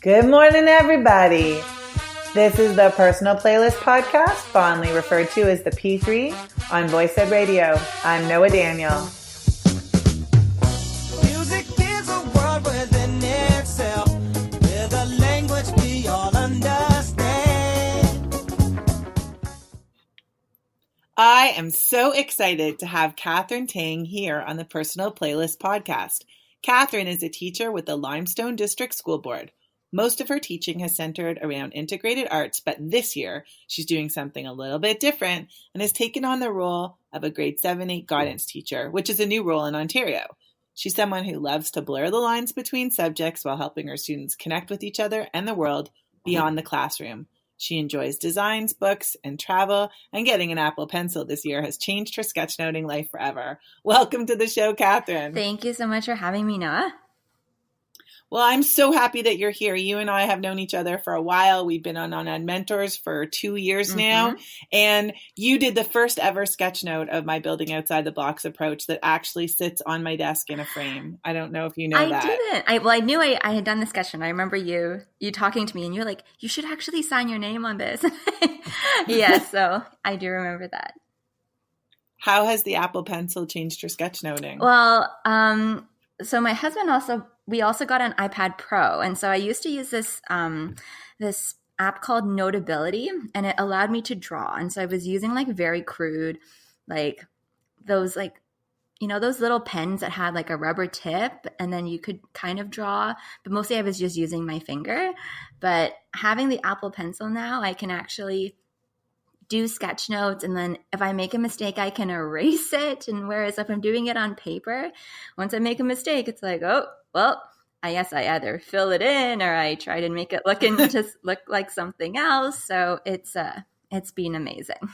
Good morning, everybody. This is the Personal Playlist Podcast, fondly referred to as the P3 on Voice Ed Radio. I'm Noah Daniel. Music is a world within itself, with a language we all understand. I am so excited to have Catherine Tang here on the Personal Playlist Podcast. Catherine is a teacher with the Limestone District School Board. Most of her teaching has centered around integrated arts, but this year she's doing something a little bit different and has taken on the role of a grade 7-8 guidance teacher, which is a new role in Ontario. She's someone who loves to blur the lines between subjects while helping her students connect with each other and the world beyond the classroom. She enjoys designs, books, and travel, and getting an Apple Pencil this year has changed her sketchnoting life forever. Welcome to the show, Catherine. Thank you so much for having me, Noah. Well, I'm so happy that you're here. You and I have known each other for a while. We've been on Ed Mentors for 2 years now. And you did the first ever sketch note of my Building Outside the Blocks approach that actually sits on my desk in a frame. I don't know if you know that. I didn't. I knew I had done the sketch note. I remember you talking to me and you're like, you should actually sign your name on this. Yeah, so I do remember that. How has the Apple Pencil changed your sketchnoting? Well, so my husband we also got an iPad Pro. And so I used to use this app called Notability, and it allowed me to draw. And so I was using like very crude, like those those little pens that had like a rubber tip and then you could kind of draw, but mostly I was just using my finger. But having the Apple Pencil now, I can actually do sketch notes, and then if I make a mistake, I can erase it. And whereas if I'm doing it on paper, once I make a mistake, it's like, oh, well, I guess I either fill it in or I try to make it look like something else. So it's been amazing.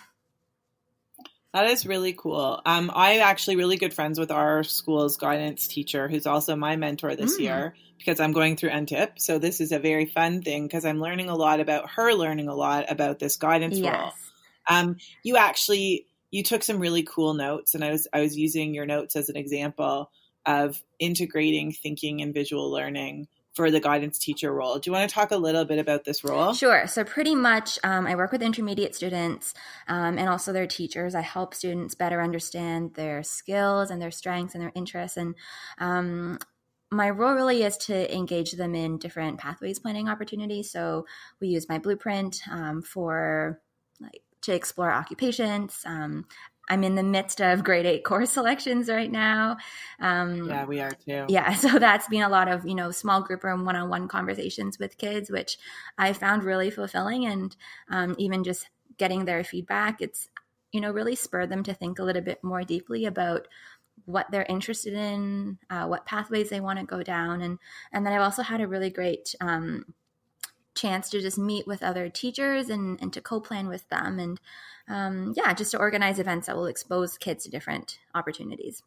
That is really cool. I'm actually really good friends with our school's guidance teacher, who's also my mentor this year, because I'm going through NTIP. So this is a very fun thing because I'm learning a lot about her learning a lot about this guidance role. You took some really cool notes, and I was using your notes as an example of integrating thinking and visual learning for the guidance teacher role. Do you want to talk a little bit about this role? Sure. So pretty much I work with intermediate students and also their teachers. I help students better understand their skills and their strengths and their interests. And my role really is to engage them in different pathways planning opportunities. So we use my blueprint to explore occupations. I'm in the midst of grade 8 course selections right now. Yeah, we are too. Yeah, so that's been a lot of, small group or one-on-one conversations with kids, which I found really fulfilling. And even just getting their feedback, it's, really spurred them to think a little bit more deeply about what they're interested in, what pathways they want to go down. And then I've also had a really great chance to just meet with other teachers and to co-plan with them and just to organize events that will expose kids to different opportunities.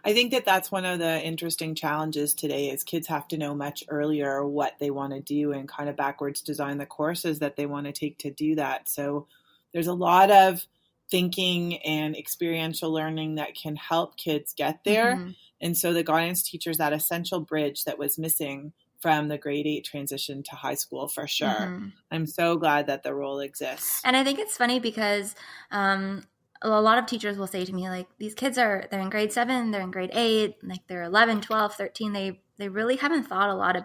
I think that's one of the interesting challenges today is kids have to know much earlier what they want to do and kind of backwards design the courses that they want to take to do that. So there's a lot of thinking and experiential learning that can help kids get there. Mm-hmm. And so the guidance teacher is that essential bridge that was missing from the grade 8 transition to high school for sure. Mm-hmm. I'm so glad that the role exists. And I think it's funny because a lot of teachers will say to me, like, these kids they're in grade 7, they're in grade 8, like they're 11, 12, 13. They really haven't thought a lot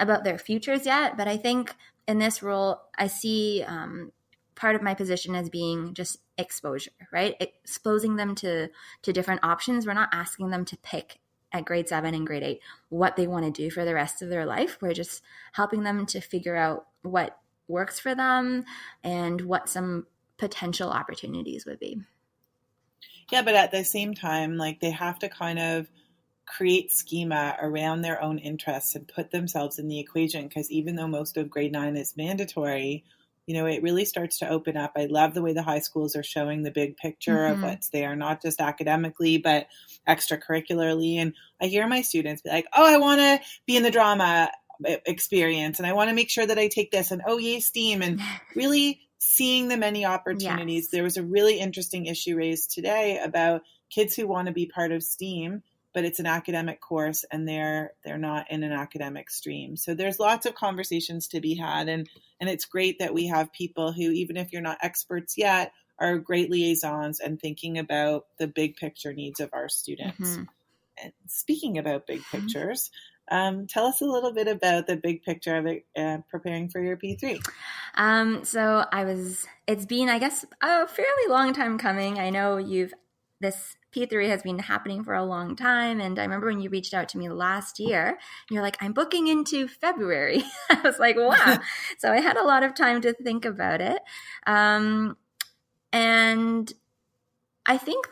about their futures yet. But I think in this role, I see part of my position as being just exposure, right? Exposing them to different options. We're not asking them to pick at grade 7 and grade 8 what they want to do for the rest of their life. We're just helping them to figure out what works for them and what some potential opportunities would be. Yeah, but at the same time, like they have to kind of create schema around their own interests and put themselves in the equation, because even though most of grade 9 is mandatory, it really starts to open up. I love the way the high schools are showing the big picture of what's there, not just academically, but extracurricularly. And I hear my students be like, oh, I want to be in the drama experience and I want to make sure that I take this and oh, yay, STEAM, and really seeing the many opportunities. Yes. There was a really interesting issue raised today about kids who want to be part of STEAM but it's an academic course and they're not in an academic stream. So there's lots of conversations to be had, and it's great that we have people who, even if you're not experts yet, are great liaisons and thinking about the big picture needs of our students. Mm-hmm. And speaking about big pictures, tell us a little bit about the big picture of it, preparing for your P3. So it's been, I guess, a fairly long time coming. I know this P3 has been happening for a long time. And I remember when you reached out to me last year, and you're like, I'm booking into February. I was like, wow. So I had a lot of time to think about it. And I think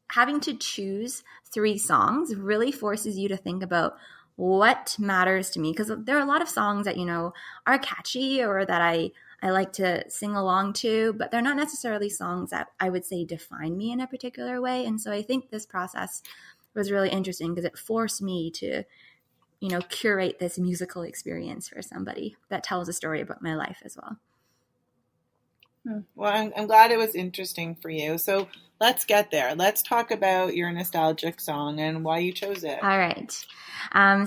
having to choose 3 songs really forces you to think about what matters to me, because there are a lot of songs that, are catchy or that I like to sing along to, but they're not necessarily songs that I would say define me in a particular way. And so I think this process was really interesting because it forced me to, curate this musical experience for somebody that tells a story about my life as well. Well, I'm glad it was interesting for you. So let's get there. Let's talk about your nostalgic song and why you chose it. All right.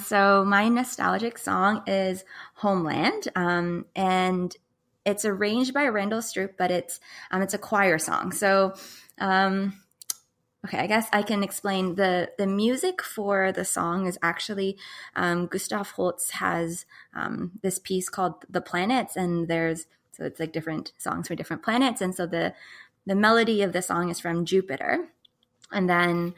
So my nostalgic song is Homeland, and it's arranged by Randall Stroop, but it's a choir song. So, okay, I guess I can explain the music for the song is actually Gustav Holst has this piece called The Planets, and so it's like different songs for different planets. And so the melody of the song is from Jupiter. And then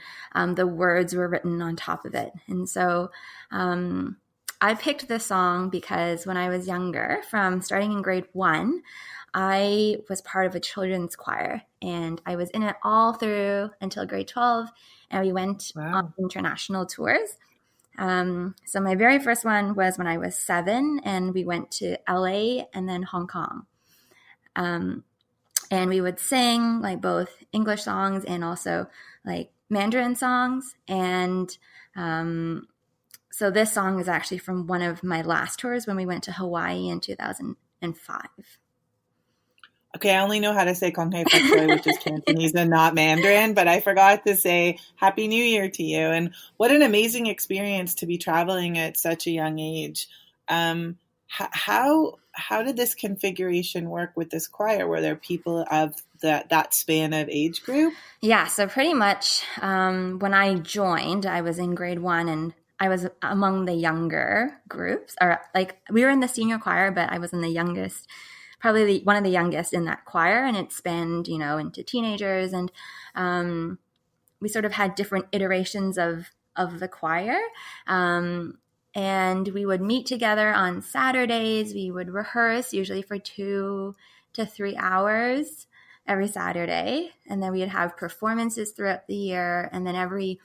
the words were written on top of it. And so I picked this song because when I was younger, from starting in grade 1, I was part of a children's choir. And I was in it all through until grade 12. And we went on international tours. So my very first one was when I was 7, and we went to LA and then Hong Kong. And we would sing like both English songs and also like Mandarin songs. And so this song is actually from one of my last tours when we went to Hawaii in 2005. Okay, I only know how to say Kong Hei Fat Choi, which is Cantonese and not Mandarin, but I forgot to say Happy New Year to you. And what an amazing experience to be traveling at such a young age. How did this configuration work with this choir? Were there people of that span of age group? Yeah, so pretty much when I joined, I was in grade 1 and I was among the younger groups, or like we were in the senior choir, but I was in the youngest, probably one of the youngest in that choir, and it spanned, into teenagers, and we sort of had different iterations of the choir. And we would meet together on Saturdays. We would rehearse usually for 2 to 3 hours every Saturday. And then we would have performances throughout the year. And then every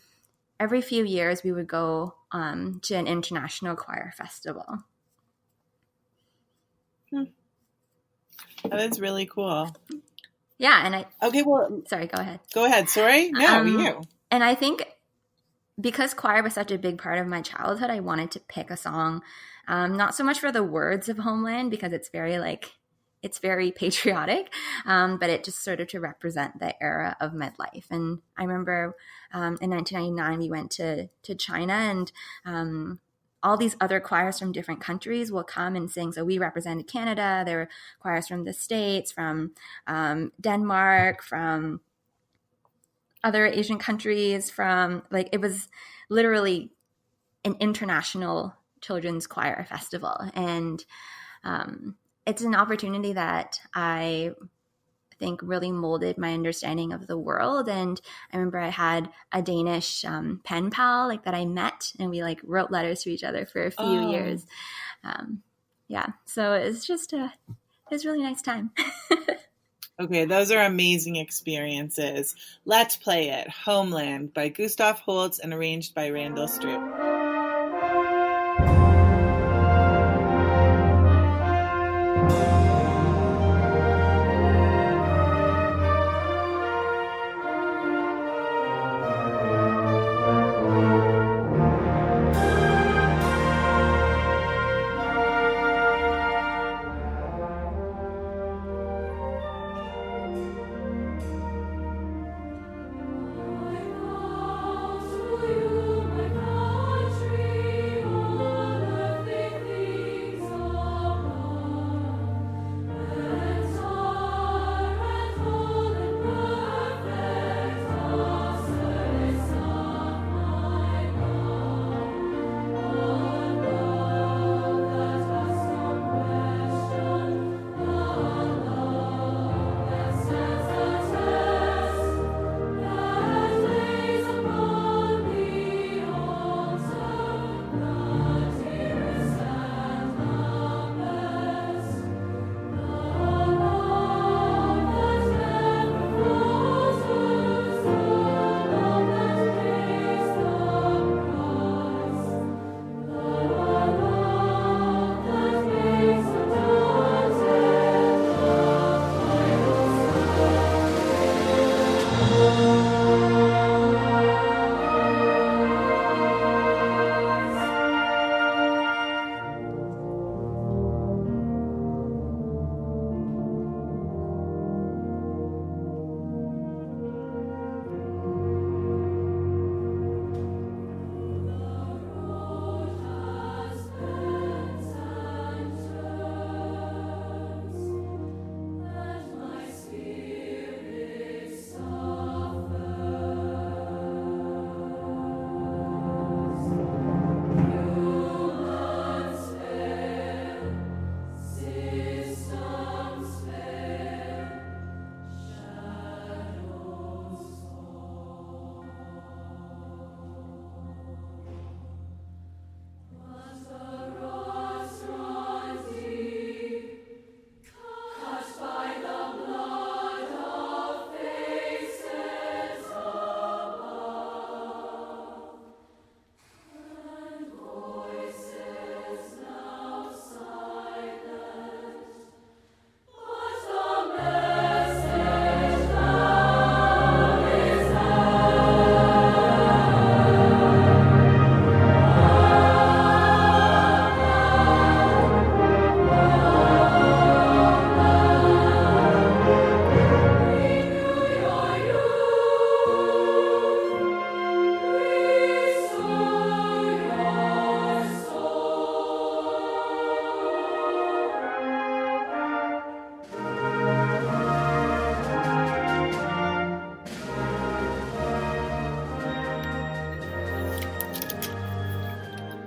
few years we would go to an international choir festival. That is really cool. Yeah. And okay, well, sorry, go ahead. Go ahead. Sorry. No, you. And I think because choir was such a big part of my childhood, I wanted to pick a song, not so much for the words of Homeland, because it's very patriotic, but it just sort of to represent the era of my life. And I remember in 1999, we went to China, and all these other choirs from different countries will come and sing. So we represented Canada. There were choirs from the States, from Denmark, from other Asian countries, it was literally an international children's choir festival. And it's an opportunity that I think really molded my understanding of the world. And I remember I had a Danish pen pal that I met, and we wrote letters to each other for a few years. So it's just it was a really nice time. Okay, those are amazing experiences. Let's play it. Homeland by Gustav Holst and arranged by Randall Stroop. You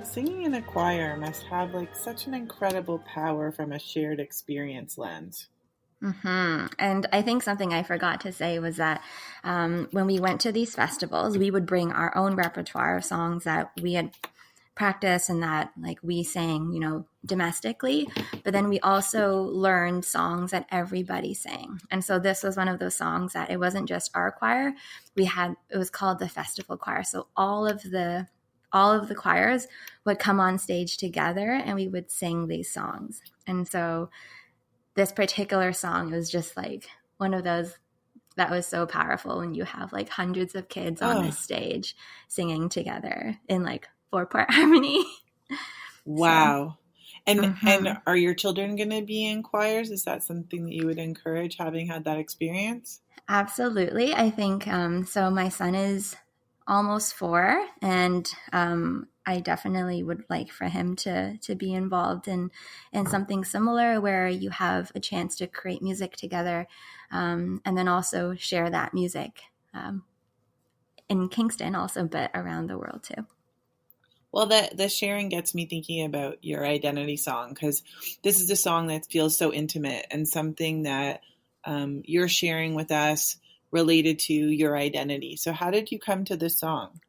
Singing in a choir must have like such an incredible power from a shared experience lens. And I think something I forgot to say was that when we went to these festivals, we would bring our own repertoire of songs that we had practiced and that like we sang, domestically. But then we also learned songs that everybody sang. And so this was one of those songs that it wasn't just our choir. It was called the festival choir. So all of the choirs would come on stage together and we would sing these songs. And so this particular song was just like one of those that was so powerful when you have like hundreds of kids on this stage singing together in like 4-part harmony. Wow. So, and are your children going to be in choirs? Is that something that you would encourage, having had that experience? Absolutely. I think so. My son is almost 4, and I definitely would like for him to be involved in something similar where you have a chance to create music together, and then also share that music in Kingston also, but around the world too. Well, the sharing gets me thinking about your identity song, because this is a song that feels so intimate and something that you're sharing with us related to your identity. So how did you come to this song?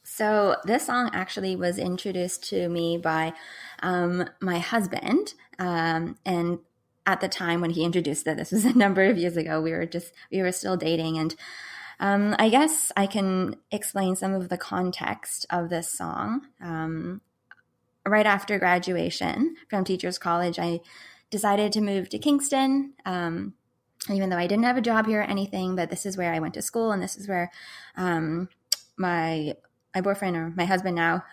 So this song actually was introduced to me by my husband. And at the time when he introduced it, this was a number of years ago, we were still dating. And I guess I can explain some of the context of this song. Right after graduation from Teachers College, I decided to move to Kingston, even though I didn't have a job here or anything, but this is where I went to school, and this is where my boyfriend, or my husband now,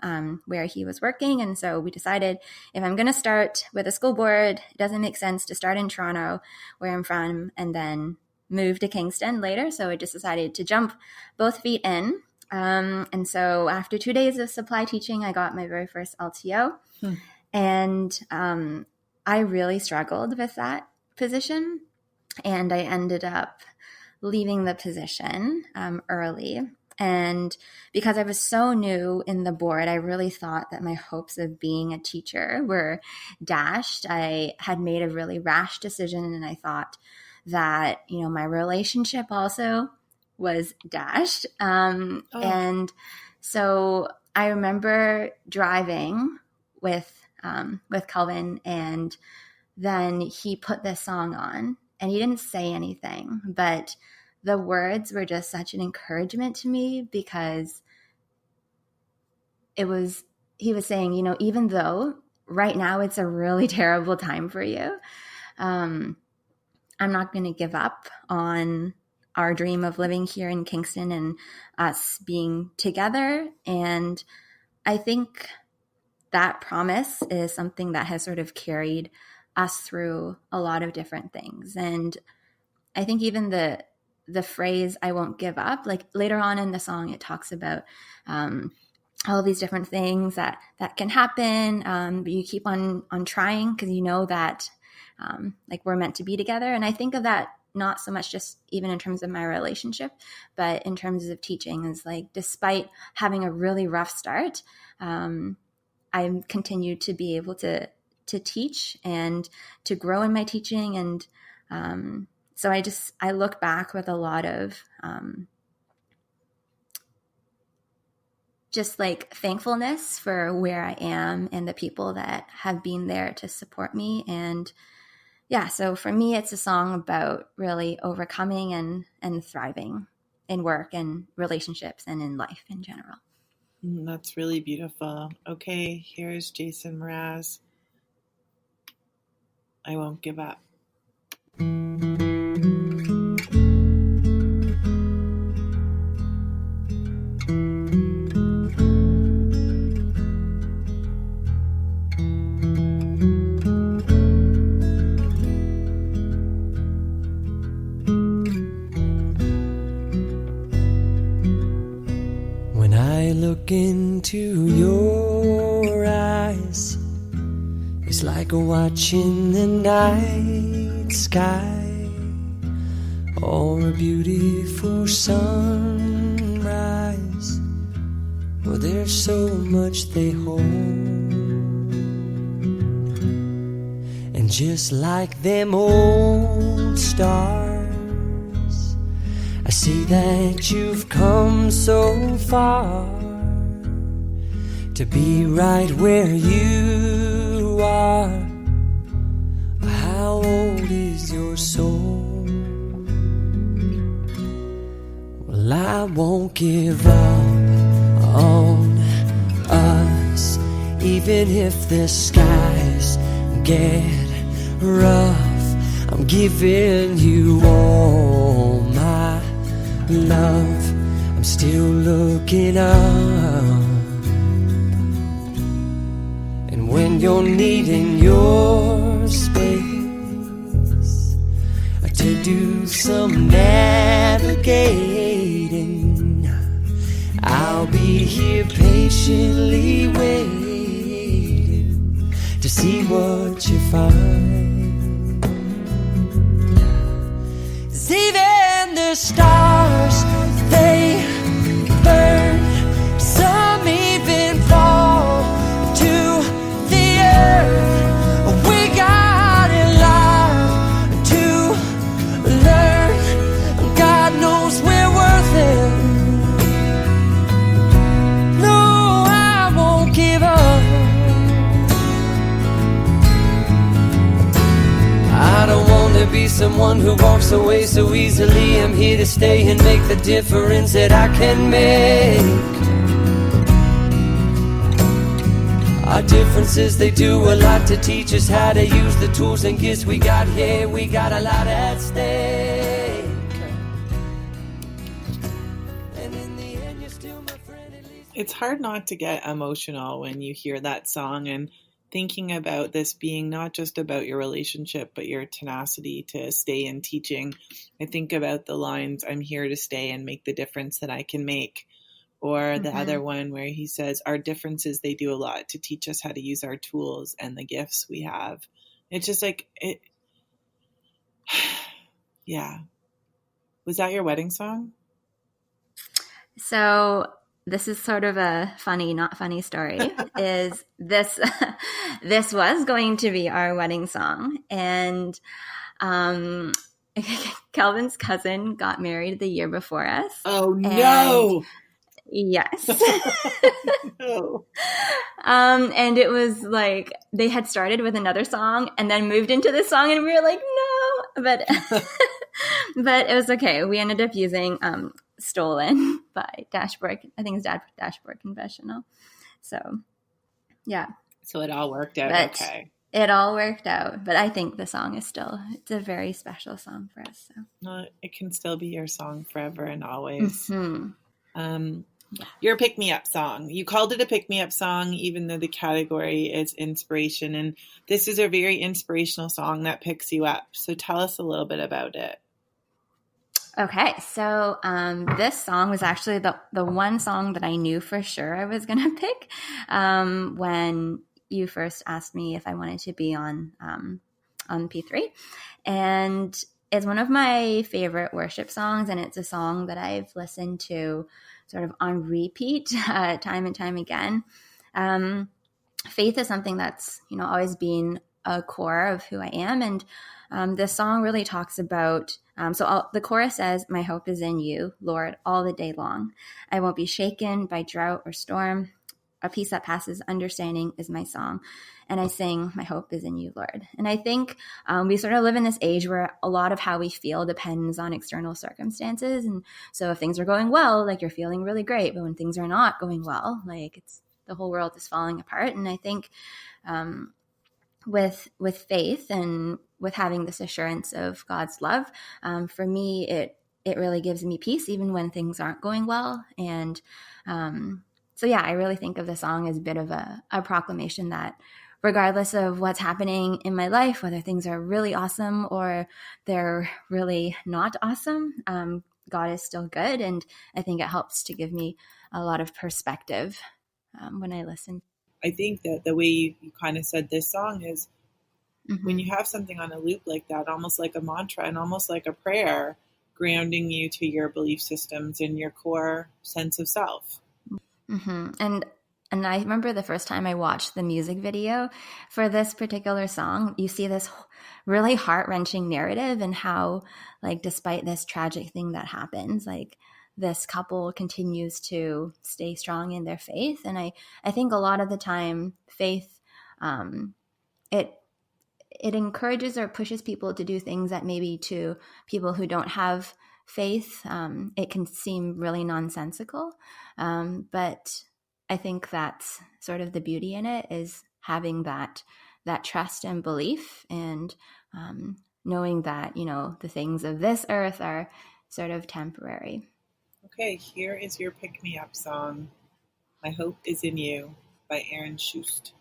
where he was working. And so we decided, if I'm going to start with a school board, it doesn't make sense to start in Toronto, where I'm from, and then move to Kingston later. So I just decided to jump both feet in. And so after 2 days of supply teaching, I got my very first LTO. And I really struggled with that position. And I ended up leaving the position early. And because I was so new in the board, I really thought that my hopes of being a teacher were dashed. I had made a really rash decision, and I thought that, my relationship also was dashed. And so I remember driving with Calvin, and then he put this song on, and he didn't say anything, but the words were just such an encouragement to me, because he was saying, even though right now it's a really terrible time for you, I'm not going to give up on our dream of living here in Kingston and us being together. And I think that promise is something that has sort of carried us through a lot of different things. And I think even the phrase, I won't give up, like later on in the song, it talks about all these different things that can happen. But you keep on trying because you know that like we're meant to be together. And I think of that not so much just even in terms of my relationship, but in terms of teaching, is like, despite having a really rough start, I continue to be able to teach and to grow in my teaching. And so I look back with a lot of just like thankfulness for where I am and the people that have been there to support me. And yeah, so for me, it's a song about really overcoming and thriving in work and relationships and in life in general. That's really beautiful. Okay, here's Jason Mraz. I Won't Give Up. When I look into your eyes, it's like watching the night sky or a beautiful sunrise. Well, there's so much they hold, and just like them old stars, I see that you've come so far to be right where you are. How old is your soul? Well, I won't give up on us, even if the skies get rough. I'm giving you all my love. I'm still looking up. And when you're needing your space to do some navigating, I'll be here patiently waiting to see what you find. 'Cause even the stars, they burn. Some even fall to the earth. We got a lot to learn. God knows we're worth it. No, I won't give up. I don't want to be someone who walks away so easily. I'm here to stay and make the difference that I can make. Our differences, they do a lot to teach us how to use the tools and gifts we got here. We got a lot at stake. And in the end, you're still my friend, at least. It's hard not to get emotional when you hear that song, and thinking about this being not just about your relationship, but your tenacity to stay in teaching. I think about the lines, I'm here to stay and make the difference that I can make. Or the other one where he says, our differences, they do a lot to teach us how to use our tools and the gifts we have. It's just like, it. Yeah. Was that your wedding song? So this is sort of a funny, not funny story. Is this was going to be our wedding song, and Calvin's cousin got married the year before us. Oh no! Yes. No. And it was like they had started with another song and then moved into this song, and we were like, no, but but it was okay. We ended up using Stolen by Dashboard. I think it's Dashboard Confessional. So yeah. So it all worked out But okay. it all worked out. But I think the song is it's a very special song for us. So. It can still be your song forever and always. Mm-hmm. Your pick-me-up song. You called it a pick-me-up song, even though the category is inspiration. And this is a very inspirational song that picks you up. So tell us a little bit about it. Okay, so this song was actually the one song that I knew for sure I was going to pick when you first asked me if I wanted to be on P3. And it's one of my favorite worship songs, and it's a song that I've listened to sort of on repeat time and time again. Faith is something that's, always been a core of who I am. And this song really talks about, the chorus says, "My hope is in you, Lord, all the day long. I won't be shaken by drought or storm. A peace that passes understanding is my song. And I sing, my hope is in you, Lord." And I think we sort of live in this age where a lot of how we feel depends on external circumstances. And so if things are going well, like you're feeling really great. But when things are not going well, like the whole world is falling apart. And I think with faith and with having this assurance of God's love, for me, it really gives me peace even when things aren't going well. And so, yeah, I really think of the song as a bit of a proclamation that regardless of what's happening in my life, whether things are really awesome or they're really not awesome, God is still good. And I think it helps to give me a lot of perspective when I listen. I think that the way you kind of said this song is when you have something on a loop like that, almost like a mantra and almost like a prayer, grounding you to your belief systems and your core sense of self. Mm-hmm. And I remember the first time I watched the music video for this particular song, you see this really heart-wrenching narrative and how, like, despite this tragic thing that happens, like, this couple continues to stay strong in their faith. And I think a lot of the time faith, it encourages or pushes people to do things that maybe to people who don't have faith, it can seem really nonsensical. But I think that's sort of the beauty in it, is having that trust and belief, and knowing that, the things of this earth are sort of temporary. Okay, here is your pick-me-up song, "My Hope is in You" by Aaron Schust.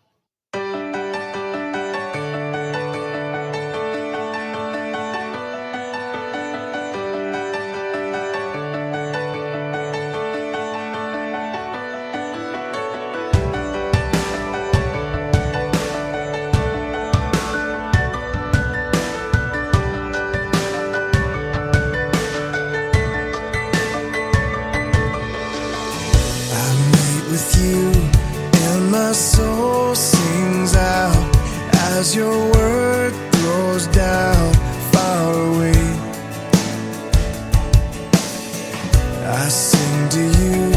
Soul sings out as your word flows down far away. I sing to you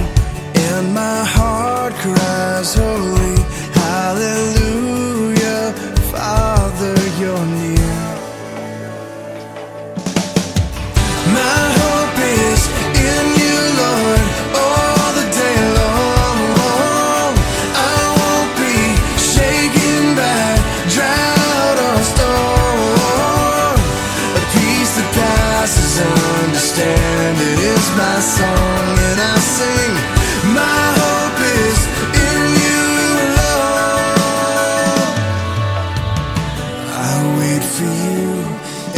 and my heart cries holy hallelujah. Father, you're near. My hope is in you, Lord, all the day long. Understand it is my song, and I sing, my hope is in you, Lord. I wait for you,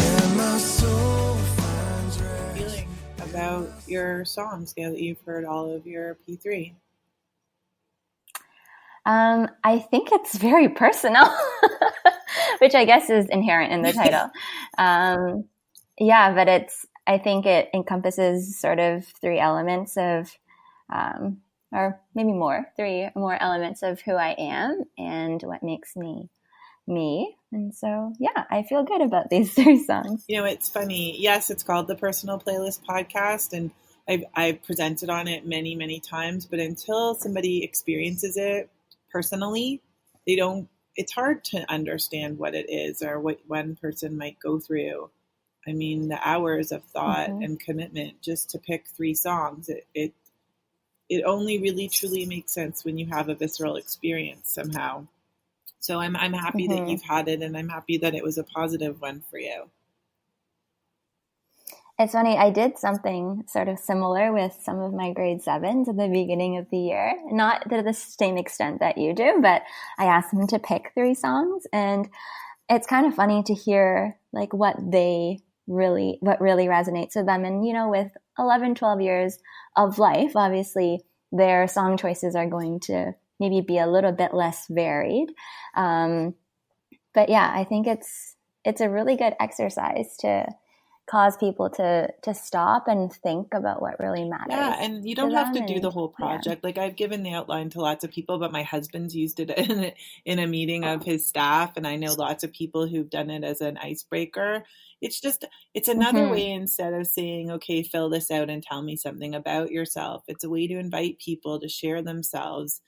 and my soul finds rest. Feeling about your songs now that you've heard all of your P3? I think it's very personal, which I guess is inherent in the title. Yeah, but I think it encompasses sort of three elements of, or maybe three more elements of who I am and what makes me me. And so, yeah, I feel good about these three songs. It's funny. Yes, it's called the Personal Playlist Podcast, and I've presented on it many, many times, but until somebody experiences it personally, it's hard to understand what it is or what one person might go through. I mean, the hours of thought and commitment just to pick three songs, it only really truly makes sense when you have a visceral experience somehow. So I'm happy that you've had it, and I'm happy that it was a positive one for you. It's funny, I did something sort of similar with some of my grade 7s at the beginning of the year. Not to the same extent that you do, but I asked them to pick 3 songs. And it's kind of funny to hear like what really resonates with them. And, you know, with 11, 12 years of life, obviously their song choices are going to maybe be a little bit less varied. But yeah, I think it's a really good exercise to cause people to stop and think about what really matters. Yeah, and you don't have to do the whole project. Yeah. Like I've given the outline to lots of people, but my husband's used it in a meeting of his staff, and I know lots of people who've done it as an icebreaker. It's another way, instead of saying, okay, fill this out and tell me something about yourself. It's a way to invite people to share themselves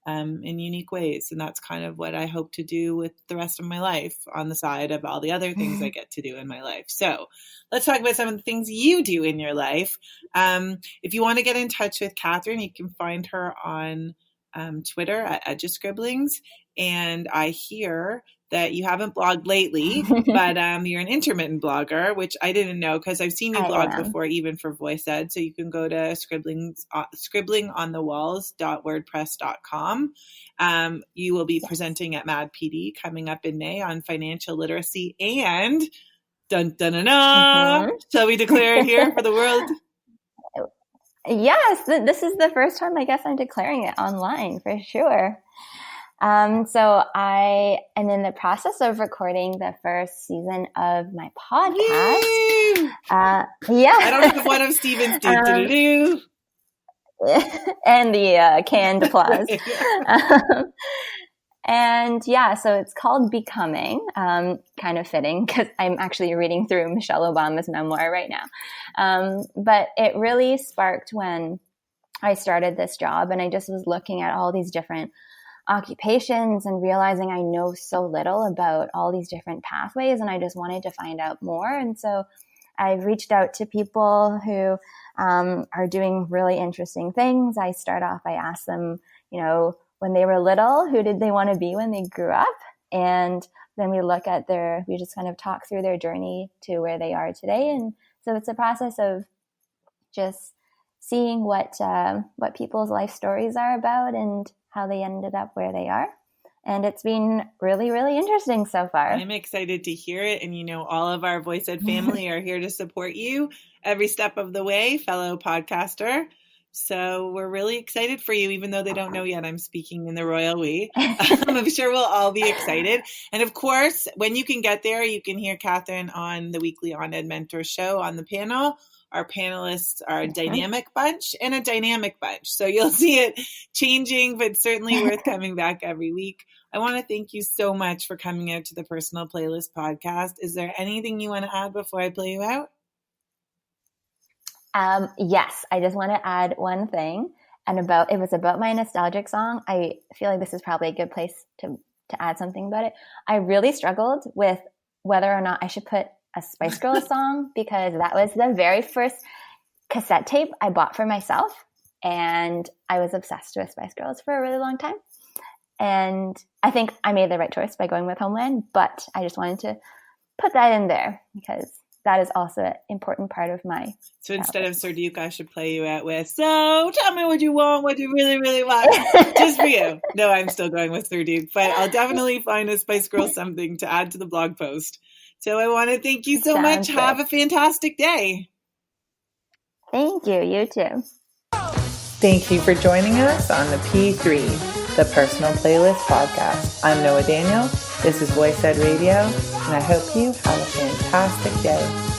in unique ways. And that's kind of what I hope to do with the rest of my life on the side of all the other things I get to do in my life. So let's talk about some of the things you do in your life. If you want to get in touch with Catherine, you can find her on Twitter at Just Scribblings. And I hear that you haven't blogged lately, but you're an intermittent blogger, which I didn't know because I've seen you blog before, even for Voice Ed. So you can go to scriblingonthewalls.wordpress.com. You will be presenting at Mad PD coming up in May on financial literacy and shall we declare it here for the world? Yes, this is the first time I guess I'm declaring it online for sure. So I am in the process of recording the first season of my podcast. Yeah. I don't know what of Steven's do. And the canned applause. And yeah, so it's called Becoming, kind of fitting because I'm actually reading through Michelle Obama's memoir right now. But it really sparked when I started this job, and I just was looking at all these different occupations and realizing I know so little about all these different pathways, and I just wanted to find out more. And so I've reached out to people who are doing really interesting things. I asked them, you know, when they were little, who did they want to be when they grew up? And then we just kind of talk through their journey to where they are today. And so it's a process of just seeing what people's life stories are about and how they ended up where they are. And it's been really, really interesting so far. I'm excited to hear it. And, you know, all of our Voice Ed family are here to support you every step of the way, fellow podcaster. So we're really excited for you, even though they don't know yet I'm speaking in the royal we. I'm sure we'll all be excited. And of course, when you can get there, you can hear Catherine on the weekly On Ed Mentor show on the panel. Our panelists are a dynamic bunch and a dynamic bunch. So you'll see it changing, but certainly worth coming back every week. I want to thank you so much for coming out to the Personal Playlist podcast. Is there anything you want to add before I play you out? Yes, I just want to add one thing. And it was about my nostalgic song. I feel like this is probably a good place to add something about it. I really struggled with whether or not I should put a Spice Girls song, because that was the very first cassette tape I bought for myself. And I was obsessed with Spice Girls for a really long time. And I think I made the right choice by going with Homeland, but I just wanted to put that in there because that is also an important part of my So instead of Sir Duke, I should play you out with, so tell me what you want, what you really, really want. Just for you. No, I'm still going with Sir Duke, but I'll definitely find a Spice Girls something to add to the blog post. So I want to thank you so much. Good. Have a fantastic day. Thank you. You too. Thank you for joining us on the P3, the Personal Playlist podcast. I'm Noah Daniel. This is Voice Ed Radio, and I hope you have a fantastic day.